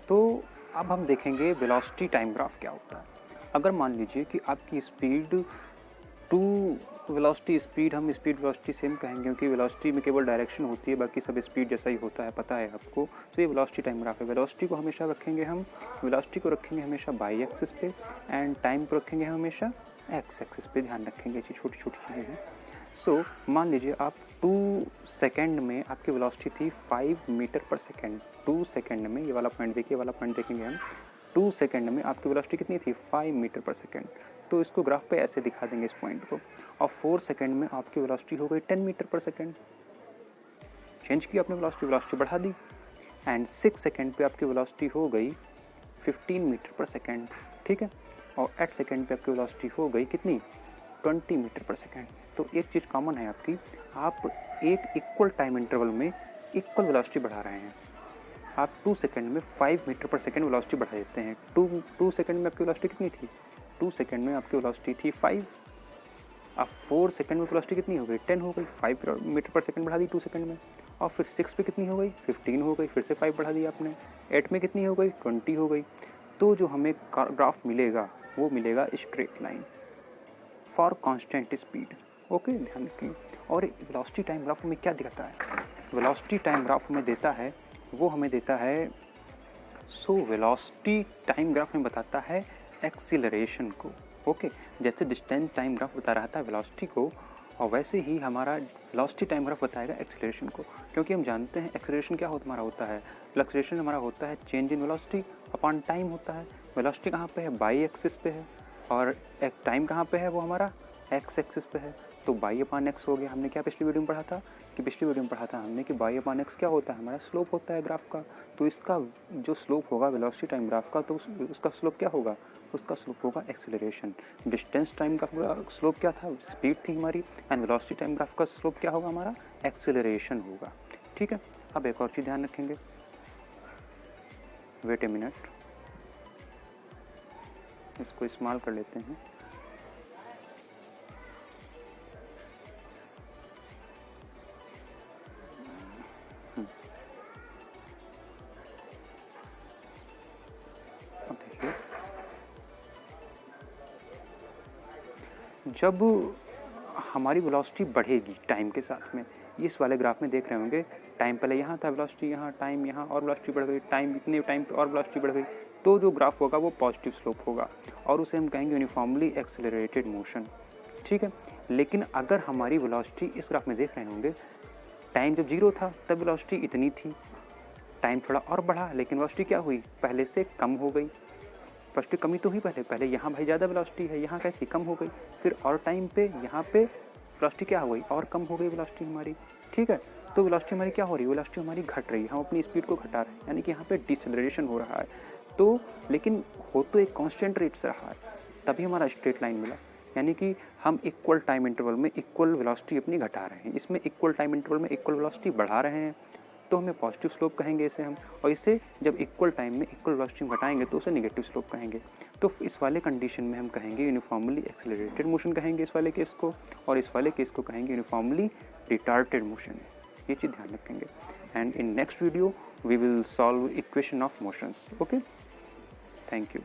तो अब हम देखेंगे वेलोसिटी टाइम ग्राफ क्या होता है। अगर मान लीजिए कि आपकी स्पीड टू वेलोसिटी स्पीड, हम स्पीड वेलोसिटी सेम कहेंगे क्योंकि वेलोसिटी में केवल डायरेक्शन होती है, बाकी सब स्पीड जैसा ही होता है, पता है आपको। तो ये वेलोसिटी टाइम ग्राफ है। वेलोसिटी को हमेशा रखेंगे हम, वेलोसिटी को रखेंगे हमेशा बाई एक्सिस पे एंड टाइम को रखेंगे हमेशा एक्स एक्सिस पे। ध्यान रखेंगे, ये छोटी छोटी चीज़ें हैं। सो मान लीजिए आप 2 सेकेंड में आपकी वेलोसिटी थी 5 मीटर पर सेकेंड। 2 सेकेंड में, ये वाला पॉइंट देखिए, ये वाला पॉइंट देखेंगे हम, 2 सेकेंड में आपकी वेलोसिटी कितनी थी 5 मीटर पर सेकेंड। तो इसको ग्राफ पे ऐसे दिखा देंगे इस पॉइंट को। और 4 सेकेंड में आपकी वेलोसिटी हो गई 10 मीटर पर सेकेंड। चेंज की आपने वेलोसिटी, वेलोसिटी बढ़ा दी। एंड 6 सेकेंड पे आपकी वेलोसिटी हो गई 15 मीटर पर सेकेंड, ठीक है। और 8 सेकेंड पे आपकी वेलोसिटी हो गई कितनी 20 मीटर पर सेकेंड। तो एक चीज़ कॉमन है आपकी, आप एक इक्वल टाइम इंटरवल में इक्वल वेलोसिटी बढ़ा रहे हैं। आप 2 सेकेंड में 5 मीटर पर सेकेंड वेलोसिटी बढ़ा देते हैं। 2 सेकेंड में आपकी वेलोसिटी कितनी थी, 2 सेकेंड में आपकी वेलोसिटी थी 5। अब 4 सेकेंड में वेलोसिटी कितनी हो गई 10 हो गई, 5 मीटर पर सेकेंड बढ़ा दी 2 सेकेंड में। और फिर 6 पे कितनी हो गई 15 हो गई, फिर से 5 बढ़ा दी आपने। 8 में कितनी हो गई 20 हो गई। तो जो हमें ग्राफ मिलेगा वो मिलेगा straight line for constant speed. Okay, ध्यान रखेंगे। और वेलोसिटी टाइम ग्राफ हमें क्या दिखाता है, वेलोसिटी टाइम ग्राफ हमें देता है, वो हमें देता है, वेलोसिटी टाइम ग्राफ में बताता है एक्सीलरेशन को। ओके, जैसे डिस्टेंस टाइम ग्राफ बता रहा था वेलोसिटी को, और वैसे ही हमारा वेलोसिटी टाइम ग्राफ बताएगा एक्सीलरेशन को। क्योंकि हम जानते हैं एक्सीलरेशन क्या हमारा होता है, एक्सीलरेशन हमारा होता है change in velocity upon time होता है। वेलोसिटी कहाँ पे है, बाई एक्सिस पे है, और एक टाइम कहाँ पे है, वो हमारा एक्स एक्सिस पे है। तो बाई अपॉन एक्स हो गया। हमने क्या पिछली वीडियो में पढ़ा था पिछली वीडियो में पढ़ा था हमने कि बाई अपॉन एक्स क्या होता है, हमारा स्लोप होता है ग्राफ का। तो इसका जो स्लोप होगा वेलोसिटी टाइम ग्राफ का, तो उसका स्लोप क्या होगा, उसका स्लोप होगा एक्सीलरेशन। डिस्टेंस टाइम का स्लोप क्या था, स्पीड थी हमारी, एंड वेलोसिटी टाइम ग्राफ का स्लोप क्या होगा, हमारा एक्सीलरेशन होगा। ठीक है। अब एक और चीज़ ध्यान रखेंगे, वेट ए मिनट, इसको इस्तेमाल कर लेते हैं। जब हमारी वेलोसिटी बढ़ेगी टाइम के साथ में, इस वाले ग्राफ में देख रहे होंगे, टाइम पहले यहाँ था, वेलोसिटी यहाँ, टाइम यहाँ, और वेलोसिटी बढ़ गई, टाइम इतने टाइम पे और वेलोसिटी बढ़ गई। तो जो ग्राफ होगा वो पॉजिटिव स्लोप होगा, और उसे हम कहेंगे यूनिफॉर्मली एक्सेलरेटेड मोशन। ठीक है। लेकिन अगर हमारी वेलोसिटी इस ग्राफ में देख रहे होंगे, टाइम जब 0 था तब वेलोसिटी इतनी थी, टाइम थोड़ा और बढ़ा लेकिन वेलोसिटी क्या हुई, पहले से कम हो गई। वेलोसिटी कमी तो हुई पहले यहाँ भाई ज़्यादा वेलोसिटी है, यहाँ कैसी कम हो गई, फिर और टाइम पे यहाँ पे वेलोसिटी क्या हो गई, और कम हो गई वेलोसिटी हमारी। ठीक है। तो वेलोसिटी हमारी क्या हो रही है, वेलोसिटी हमारी घट रही है, हम अपनी स्पीड को घटा रहे हैं, यानी कि यहाँ पे डिसेलरेशन हो रहा है। तो लेकिन हो तो एक कांस्टेंट रेट से रहा है, तभी हमारा स्ट्रेट लाइन मिला, यानी कि हम इक्वल टाइम इंटरवल में इक्वल वेलोसिटी अपनी घटा रहे हैं। इसमें इक्वल टाइम इंटरवल में इक्वल वेलोसिटी बढ़ा रहे हैं, तो हमें पॉजिटिव स्लोप कहेंगे इसे हम। और इसे जब इक्वल टाइम में इक्वल वेलोसिटी घटाएंगे तो उसे नेगेटिव स्लोप कहेंगे। तो इस वाले कंडीशन में हम कहेंगे यूनिफॉर्मली एक्सेलरेटेड मोशन कहेंगे इस वाले केस को, और इस वाले केस को कहेंगे यूनिफॉर्मली रिटार्डेड मोशन। ये चीज़ ध्यान रखेंगे। And in next video we will solve equation of motions. Okay, thank you.